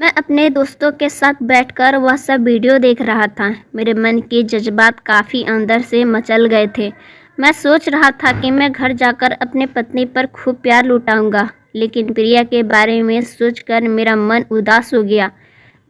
मैं अपने दोस्तों के साथ बैठकर वह सब वीडियो देख रहा था। मेरे मन के जज्बात काफ़ी अंदर से मचल गए थे। मैं सोच रहा था कि मैं घर जाकर अपने पत्नी पर खूब प्यार लुटाऊंगा, लेकिन प्रिया के बारे में सोचकर मेरा मन उदास हो गया।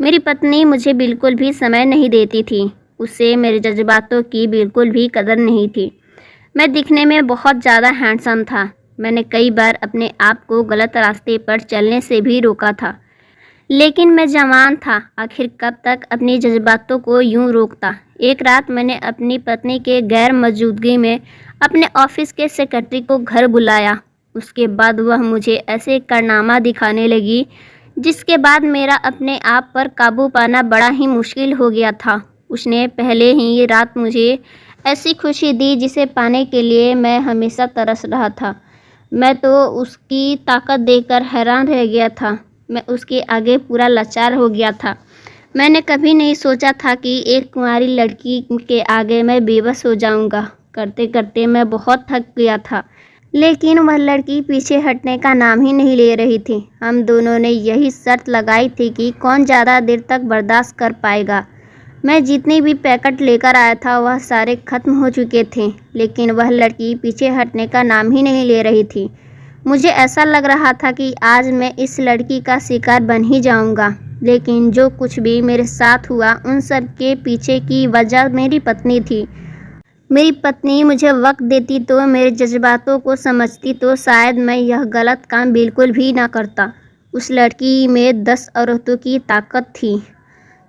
मेरी पत्नी मुझे बिल्कुल भी समय नहीं देती थी। उसे मेरे जज्बातों की बिल्कुल भी कदर नहीं थी। मैं दिखने में बहुत ज़्यादा हैंडसम था। मैंने कई बार अपने आप को गलत रास्ते पर चलने से भी रोका था, लेकिन मैं जवान था। आखिर कब तक अपनी जज्बातों को यूं रोकता। एक रात मैंने अपनी पत्नी के गैर मौजूदगी में अपने ऑफिस के सेक्रेटरी को घर बुलाया। उसके बाद वह मुझे ऐसे कारनामा दिखाने लगी जिसके बाद मेरा अपने आप पर काबू पाना बड़ा ही मुश्किल हो गया था। उसने पहले ही रात मुझे ऐसी खुशी दी जिसे पाने के लिए मैं हमेशा तरस रहा था। मैं तो उसकी ताकत देखकर हैरान रह गया था। मैं उसके आगे पूरा लाचार हो गया था। मैंने कभी नहीं सोचा था कि एक कुंवारी लड़की के आगे मैं बेबस हो जाऊंगा। करते करते मैं बहुत थक गया था, लेकिन वह लड़की पीछे हटने का नाम ही नहीं ले रही थी। हम दोनों ने यही शर्त लगाई थी कि कौन ज़्यादा देर तक बर्दाश्त कर पाएगा। मैं जितने भी पैकेट लेकर आया था वह सारे ख़त्म हो चुके थे, लेकिन वह लड़की पीछे हटने का नाम ही नहीं ले रही थी। मुझे ऐसा लग रहा था कि आज मैं इस लड़की का शिकार बन ही जाऊंगा। लेकिन जो कुछ भी मेरे साथ हुआ उन सब के पीछे की वजह मेरी पत्नी थी। मेरी पत्नी मुझे वक्त देती तो, मेरे जज्बातों को समझती तो शायद मैं यह गलत काम बिल्कुल भी ना करता। उस लड़की में 10 औरतों की ताकत थी।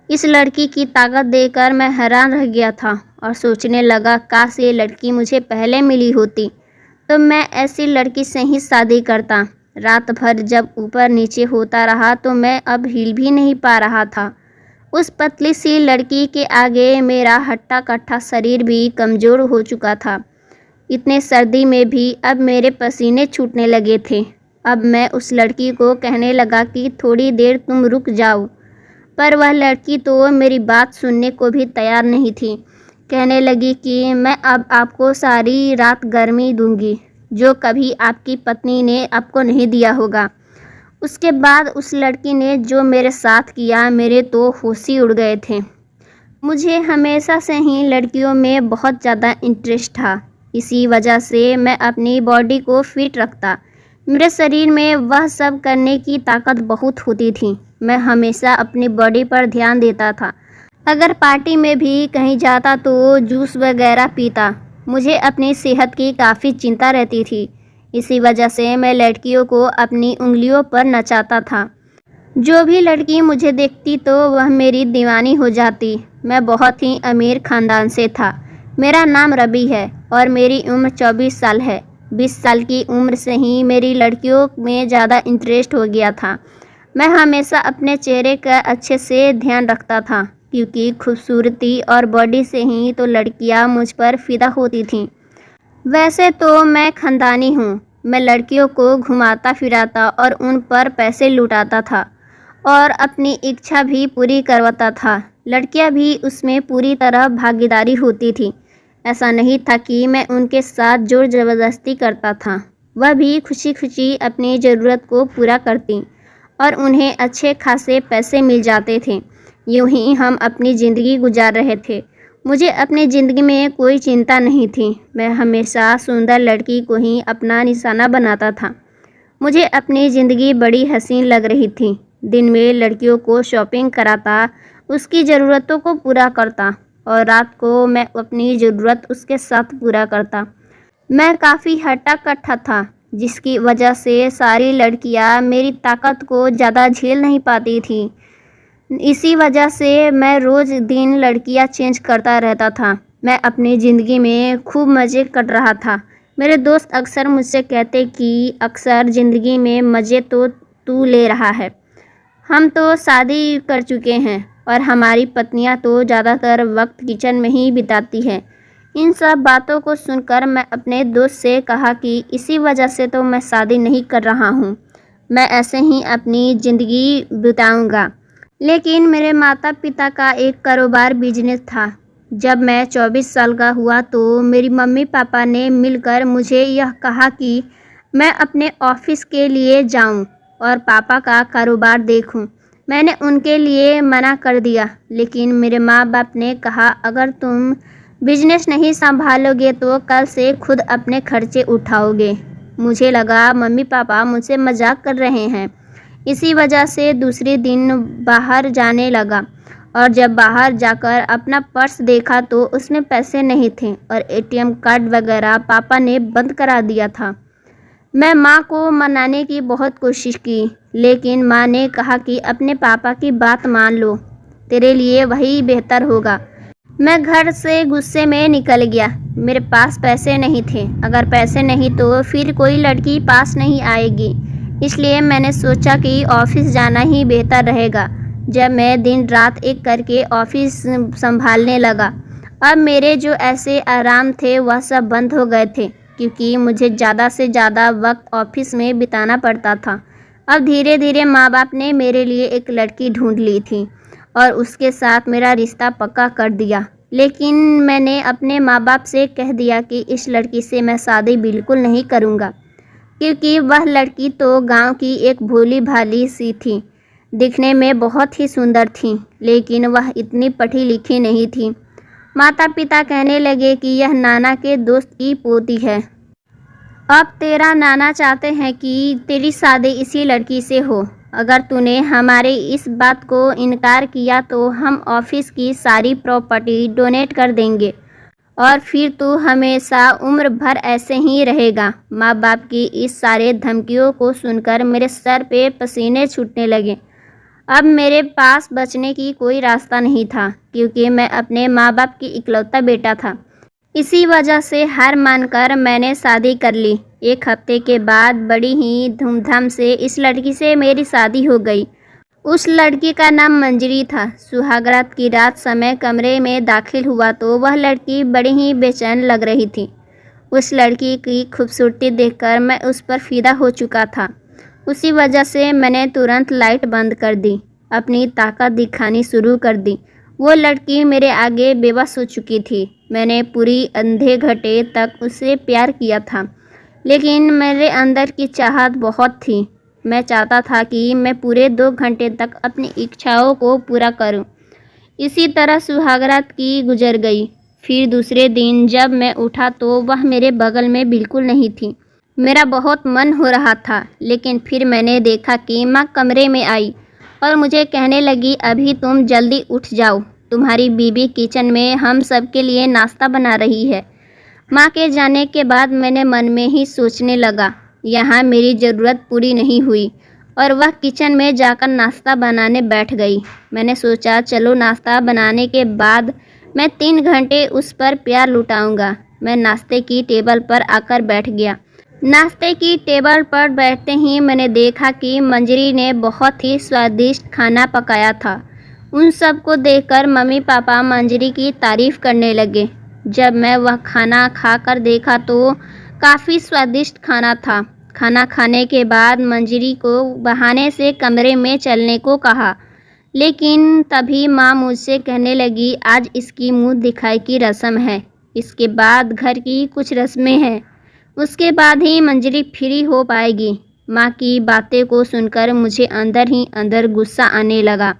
इस लड़की की ताकत देखकर मैं हैरान रह गया था और सोचने लगा, काश ये लड़की मुझे पहले मिली होती तो मैं ऐसी लड़की से ही शादी करता। रात भर जब ऊपर नीचे होता रहा तो मैं अब हिल भी नहीं पा रहा था। उस पतली सी लड़की के आगे मेरा हट्टा कट्टा शरीर भी कमज़ोर हो चुका था। इतने सर्दी में भी अब मेरे पसीने छूटने लगे थे। अब मैं उस लड़की को कहने लगा कि थोड़ी देर तुम रुक जाओ, पर वह लड़की तो मेरी बात सुनने को भी तैयार नहीं थी। कहने लगी कि मैं अब आपको सारी रात गर्मी दूंगी, जो कभी आपकी पत्नी ने आपको नहीं दिया होगा। उसके बाद उस लड़की ने जो मेरे साथ किया, मेरे तो होश ही उड़ गए थे। मुझे हमेशा से ही लड़कियों में बहुत ज़्यादा इंटरेस्ट था। इसी वजह से मैं अपनी बॉडी को फिट रखता। मेरे शरीर में वह सब करने की ताकत बहुत होती थी। मैं हमेशा अपनी बॉडी पर ध्यान देता था। अगर पार्टी में भी कहीं जाता तो जूस वगैरह पीता। मुझे अपनी सेहत की काफ़ी चिंता रहती थी। इसी वजह से मैं लड़कियों को अपनी उंगलियों पर नचाता था। जो भी लड़की मुझे देखती तो वह मेरी दीवानी हो जाती। मैं बहुत ही अमीर ख़ानदान से था। मेरा नाम रवि है और मेरी उम्र 24 साल है। 20 साल की उम्र से ही मेरी लड़कियों में ज़्यादा इंटरेस्ट हो गया था। मैं हमेशा अपने चेहरे का अच्छे से ध्यान रखता था, क्योंकि खूबसूरती और बॉडी से ही तो लड़कियां मुझ पर फिदा होती थीं। वैसे तो मैं खानदानी हूँ। मैं लड़कियों को घुमाता फिराता और उन पर पैसे लुटाता था और अपनी इच्छा भी पूरी करवाता था। लड़कियाँ भी उसमें पूरी तरह भागीदारी होती थी। ऐसा नहीं था कि मैं उनके साथ जोर ज़बरदस्ती करता था। वह भी खुशी खुशी अपनी ज़रूरत को पूरा करती और उन्हें अच्छे खासे पैसे मिल जाते थे। यूँ ही हम अपनी ज़िंदगी गुजार रहे थे। मुझे अपनी ज़िंदगी में कोई चिंता नहीं थी। मैं हमेशा सुंदर लड़की को ही अपना निशाना बनाता था। मुझे अपनी ज़िंदगी बड़ी हसीन लग रही थी। दिन में लड़कियों को शॉपिंग कराता, उसकी ज़रूरतों को पूरा करता और रात को मैं अपनी ज़रूरत उसके साथ पूरा करता। मैं काफ़ी हट्टा कट्टा था, जिसकी वजह से सारी लड़कियां मेरी ताकत को ज़्यादा झेल नहीं पाती थीं। इसी वजह से मैं रोज़ दिन लड़कियां चेंज करता रहता था। मैं अपनी ज़िंदगी में खूब मज़े कर रहा था। मेरे दोस्त अक्सर मुझसे कहते कि अक्सर ज़िंदगी में मज़े तो तू ले रहा है। हम तो शादी कर चुके हैं और हमारी पत्नियां तो ज़्यादातर वक्त किचन में ही बिताती हैं। इन सब बातों को सुनकर मैं अपने दोस्त से कहा कि इसी वजह से तो मैं शादी नहीं कर रहा हूँ। मैं ऐसे ही अपनी ज़िंदगी बिताऊँगा। लेकिन मेरे माता पिता का एक कारोबार बिजनेस था। जब मैं 24 साल का हुआ तो मेरी मम्मी पापा ने मिलकर मुझे यह कहा कि मैं अपने ऑफिस के लिए जाऊं और पापा का कारोबार देखूं। मैंने उनके लिए मना कर दिया, लेकिन मेरे माँ बाप ने कहा अगर तुम बिजनेस नहीं संभालोगे तो कल से खुद अपने खर्चे उठाओगे। मुझे लगा मम्मी पापा मुझसे मजाक कर रहे हैं। इसी वजह से दूसरे दिन बाहर जाने लगा और जब बाहर जाकर अपना पर्स देखा तो उसमें पैसे नहीं थे और एटीएम कार्ड वगैरह पापा ने बंद करा दिया था। मैं माँ को मनाने की बहुत कोशिश की, लेकिन माँ ने कहा कि अपने पापा की बात मान लो, तेरे लिए वही बेहतर होगा। मैं घर से गुस्से में निकल गया। मेरे पास पैसे नहीं थे, अगर पैसे नहीं तो फिर कोई लड़की पास नहीं आएगी, इसलिए मैंने सोचा कि ऑफिस जाना ही बेहतर रहेगा। जब मैं दिन रात एक करके ऑफिस संभालने लगा, अब मेरे जो ऐसे आराम थे वह सब बंद हो गए थे, क्योंकि मुझे ज़्यादा से ज़्यादा वक्त ऑफिस में बिताना पड़ता था। अब धीरे धीरे माँ बाप ने मेरे लिए एक लड़की ढूंढ ली थी और उसके साथ मेरा रिश्ता पक्का कर दिया। लेकिन मैंने अपने माँ बाप से कह दिया कि इस लड़की से मैं शादी बिल्कुल नहीं करूँगा, क्योंकि वह लड़की तो गांव की एक भोली भाली सी थी। दिखने में बहुत ही सुंदर थी, लेकिन वह इतनी पढ़ी लिखी नहीं थी। माता पिता कहने लगे कि यह नाना के दोस्त की पोती है। अब तेरा नाना चाहते हैं कि तेरी शादी इसी लड़की से हो। अगर तूने हमारे इस बात को इनकार किया तो हम ऑफिस की सारी प्रॉपर्टी डोनेट कर देंगे और फिर तू हमेशा उम्र भर ऐसे ही रहेगा। माँ बाप की इस सारे धमकियों को सुनकर मेरे सर पे पसीने छूटने लगे। अब मेरे पास बचने की कोई रास्ता नहीं था, क्योंकि मैं अपने माँ बाप की इकलौता बेटा था। इसी वजह से हार मानकर मैंने शादी कर ली। एक हफ्ते के बाद बड़ी ही धूमधाम से इस लड़की से मेरी शादी हो गई। उस लड़की का नाम मंजरी था। सुहागरात की रात समय कमरे में दाखिल हुआ तो वह लड़की बड़ी ही बेचैन लग रही थी। उस लड़की की खूबसूरती देखकर मैं उस पर फिदा हो चुका था। उसी वजह से मैंने तुरंत लाइट बंद कर दी, अपनी ताकत दिखानी शुरू कर दी। वो लड़की मेरे आगे बेबस हो चुकी थी। मैंने पूरी अंधे घटे तक उससे प्यार किया था, लेकिन मेरे अंदर की चाहत बहुत थी। मैं चाहता था कि मैं पूरे 2 घंटे तक अपनी इच्छाओं को पूरा करूं। इसी तरह सुहागरात की गुजर गई। फिर दूसरे दिन जब मैं उठा तो वह मेरे बगल में बिल्कुल नहीं थी। मेरा बहुत मन हो रहा था, लेकिन फिर मैंने देखा कि माँ कमरे में आई और मुझे कहने लगी, अभी तुम जल्दी उठ जाओ, तुम्हारी बीबी किचन में हम सब के लिए नाश्ता बना रही है। माँ के जाने के बाद मैंने मन में ही सोचने लगा, यहाँ मेरी ज़रूरत पूरी नहीं हुई, और वह किचन में जाकर नाश्ता बनाने बैठ गई। मैंने सोचा चलो नाश्ता बनाने के बाद मैं 3 घंटे उस पर प्यार लुटाऊंगा। मैं नाश्ते की टेबल पर आकर बैठ गया। नाश्ते की टेबल पर बैठते ही मैंने देखा कि मंजरी ने बहुत ही स्वादिष्ट खाना पकाया था। उन सब को देखकर मम्मी पापा मंजरी की तारीफ़ करने लगे। जब मैं वह खाना खाकर देखा तो काफ़ी स्वादिष्ट खाना था। खाना खाने के बाद मंजरी को बहाने से कमरे में चलने को कहा, लेकिन तभी माँ मुझसे कहने लगी, आज इसकी मुँह दिखाई की रस्म है, इसके बाद घर की कुछ रस्में हैं, उसके बाद ही मंजरी फ्री हो पाएगी। माँ की बातें को सुनकर मुझे अंदर ही अंदर गुस्सा आने लगा,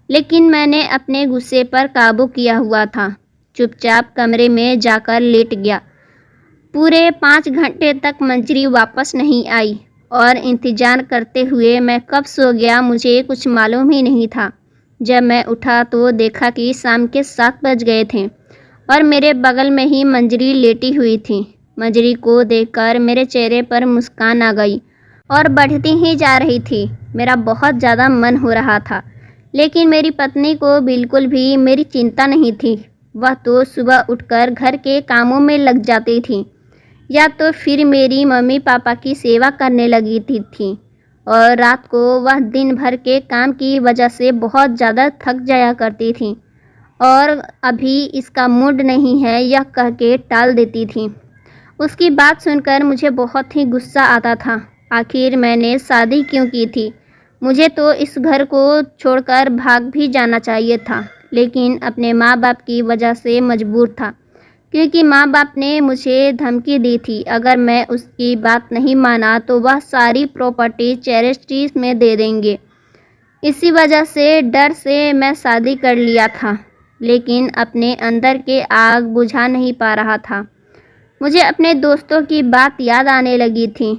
लेकिन मैंने अपने गुस्से पर काबू किया हुआ था। चुपचाप कमरे में जाकर लेट गया। पूरे 5 घंटे तक मंजरी वापस नहीं आई और इंतज़ार करते हुए मैं कब सो गया मुझे कुछ मालूम ही नहीं था। जब मैं उठा तो देखा कि शाम के 7 बज गए थे और मेरे बगल में ही मंजरी लेटी हुई थी। मंजरी को देखकर मेरे चेहरे पर मुस्कान आ गई और बढ़ती ही जा रही थी। मेरा बहुत ज़्यादा मन हो रहा था, लेकिन मेरी पत्नी को बिल्कुल भी मेरी चिंता नहीं थी। वह तो सुबह उठकर घर के कामों में लग जाती थी या तो फिर मेरी मम्मी पापा की सेवा करने लगी थी और रात को वह दिन भर के काम की वजह से बहुत ज़्यादा थक जाया करती थी और अभी इसका मूड नहीं है यह कह के टाल देती थी। उसकी बात सुनकर मुझे बहुत ही गुस्सा आता था। आखिर मैंने शादी क्यों की थी? मुझे तो इस घर को छोड़कर भाग भी जाना चाहिए था, लेकिन अपने माँ बाप की वजह से मजबूर था, क्योंकि माँ बाप ने मुझे धमकी दी थी अगर मैं उसकी बात नहीं माना तो वह सारी प्रॉपर्टी चैरिटीज़ में दे देंगे। इसी वजह से डर से मैं शादी कर लिया था, लेकिन अपने अंदर के आग बुझा नहीं पा रहा था। मुझे अपने दोस्तों की बात याद आने लगी थी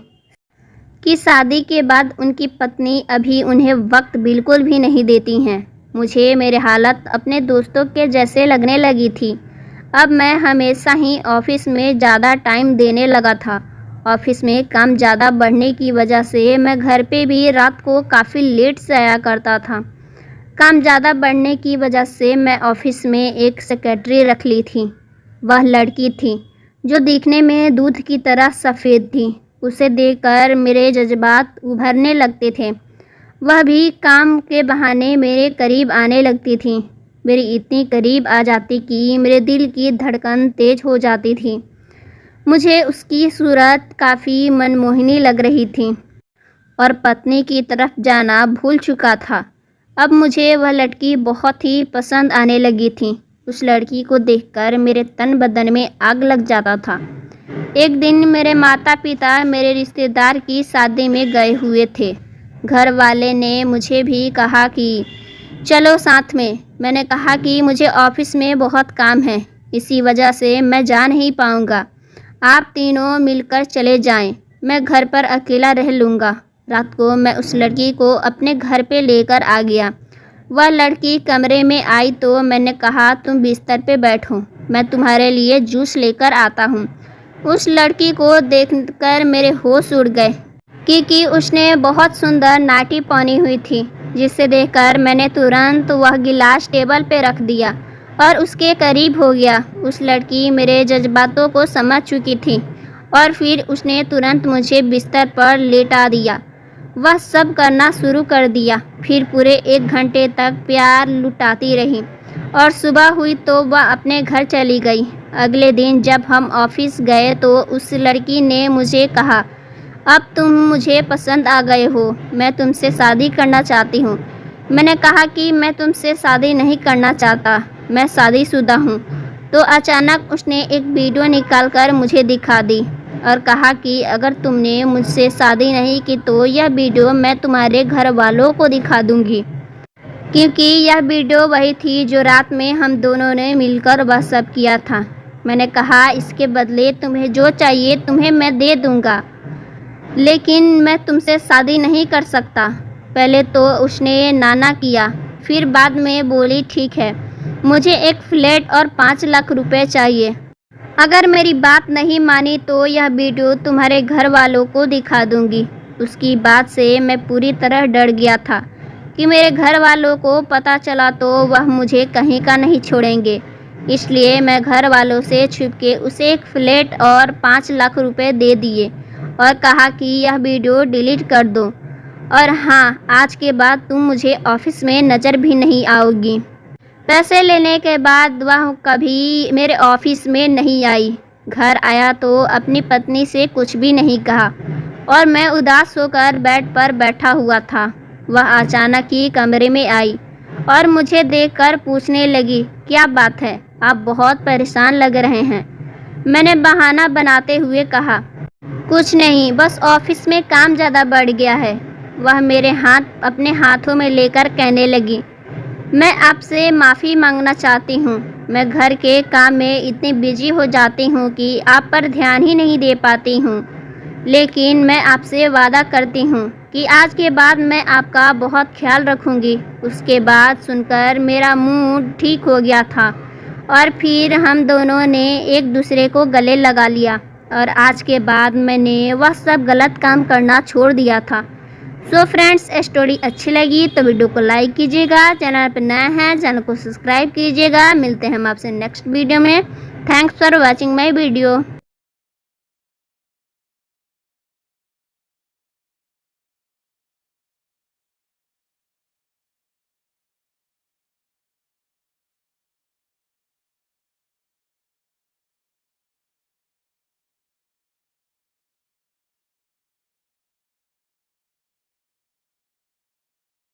कि शादी के बाद उनकी पत्नी अभी उन्हें वक्त बिल्कुल भी नहीं देती हैं। मुझे मेरी हालत अपने दोस्तों के जैसे लगने लगी थी। अब मैं हमेशा ही ऑफिस में ज़्यादा टाइम देने लगा था। ऑफिस में काम ज़्यादा बढ़ने की वजह से मैं घर पे भी रात को काफ़ी लेट से आया करता था। काम ज़्यादा बढ़ने की वजह से मैं ऑफिस में एक सेक्रेटरी रख ली थी। वह लड़की थी जो दिखने में दूध की तरह सफ़ेद थी। उसे देखकर मेरे जज्बात उभरने लगते थे। वह भी काम के बहाने मेरे करीब आने लगती थी। मेरी इतनी करीब आ जाती कि मेरे दिल की धड़कन तेज हो जाती थी। मुझे उसकी सूरत काफ़ी मनमोहिनी लग रही थी और पत्नी की तरफ जाना भूल चुका था। अब मुझे वह लड़की बहुत ही पसंद आने लगी थी। उस लड़की को देखकर मेरे तन बदन में आग लग जाता था। एक दिन मेरे माता पिता मेरे रिश्तेदार की शादी में गए हुए थे। घर वाले ने मुझे भी कहा कि चलो साथ में। मैंने कहा कि मुझे ऑफिस में बहुत काम है, इसी वजह से मैं जा नहीं पाऊँगा। आप तीनों मिलकर चले जाएं, मैं घर पर अकेला रह लूँगा। रात को मैं उस लड़की को अपने घर पे लेकर आ गया। वह लड़की कमरे में आई तो मैंने कहा तुम बिस्तर पे बैठो, मैं तुम्हारे लिए जूस लेकर आता हूँ। उस लड़की को देखकर मेरे होश उड़ गए क्योंकि उसने बहुत सुंदर नाटी पहनी हुई थी, जिसे देखकर मैंने तुरंत वह गिलास टेबल पे रख दिया और उसके करीब हो गया। उस लड़की मेरे जज्बातों को समझ चुकी थी और फिर उसने तुरंत मुझे बिस्तर पर लेटा दिया। वह सब करना शुरू कर दिया। फिर पूरे 1 घंटे तक प्यार लुटाती रही और सुबह हुई तो वह अपने घर चली गई। अगले दिन जब हम ऑफिस गए तो उस लड़की ने मुझे कहा अब तुम मुझे पसंद आ गए हो, मैं तुमसे शादी करना चाहती हूँ। मैंने कहा कि मैं तुमसे शादी नहीं करना चाहता, मैं शादीशुदा हूँ। तो अचानक उसने एक वीडियो निकालकर मुझे दिखा दी और कहा कि अगर तुमने मुझसे शादी नहीं की तो यह वीडियो मैं तुम्हारे घर वालों को दिखा दूँगी, क्योंकि यह वीडियो वही थी जो रात में हम दोनों ने मिलकर वह सब किया था। मैंने कहा इसके बदले तुम्हें जो चाहिए तुम्हें मैं दे दूँगा, लेकिन मैं तुमसे शादी नहीं कर सकता। पहले तो उसने नाना किया, फिर बाद में बोली ठीक है, मुझे एक फ्लैट और 5 लाख रुपए चाहिए। अगर मेरी बात नहीं मानी तो यह वीडियो तुम्हारे घर वालों को दिखा दूंगी। उसकी बात से मैं पूरी तरह डर गया था कि मेरे घर वालों को पता चला तो वह मुझे कहीं का नहीं छोड़ेंगे। इसलिए मैं घर वालों से छुपके उसे एक फ्लैट और 5 लाख रुपए दे दिए और कहा कि यह वीडियो डिलीट कर दो और हाँ, आज के बाद तुम मुझे ऑफिस में नज़र भी नहीं आओगी। पैसे लेने के बाद वह कभी मेरे ऑफिस में नहीं आई। घर आया तो अपनी पत्नी से कुछ भी नहीं कहा और मैं उदास होकर बेड पर बैठा हुआ था। वह अचानक ही कमरे में आई और मुझे देखकर पूछने लगी क्या बात है, आप बहुत परेशान लग रहे हैं। मैंने बहाना बनाते हुए कहा कुछ नहीं, बस ऑफिस में काम ज़्यादा बढ़ गया है। वह मेरे हाथ अपने हाथों में लेकर कहने लगी मैं आपसे माफ़ी मांगना चाहती हूँ। मैं घर के काम में इतनी बिजी हो जाती हूँ कि आप पर ध्यान ही नहीं दे पाती हूँ, लेकिन मैं आपसे वादा करती हूँ कि आज के बाद मैं आपका बहुत ख्याल रखूँगी। उसके बाद सुनकर मेरा मूड ठीक हो गया था और फिर हम दोनों ने एक दूसरे को गले लगा लिया और आज के बाद मैंने वह सब गलत काम करना छोड़ दिया था। सो फ्रेंड्स, स्टोरी अच्छी लगी तो वीडियो को लाइक कीजिएगा, चैनल पर नया है चैनल को सब्सक्राइब कीजिएगा। मिलते हैं हम आपसे नेक्स्ट वीडियो में। Thanks for watching my video.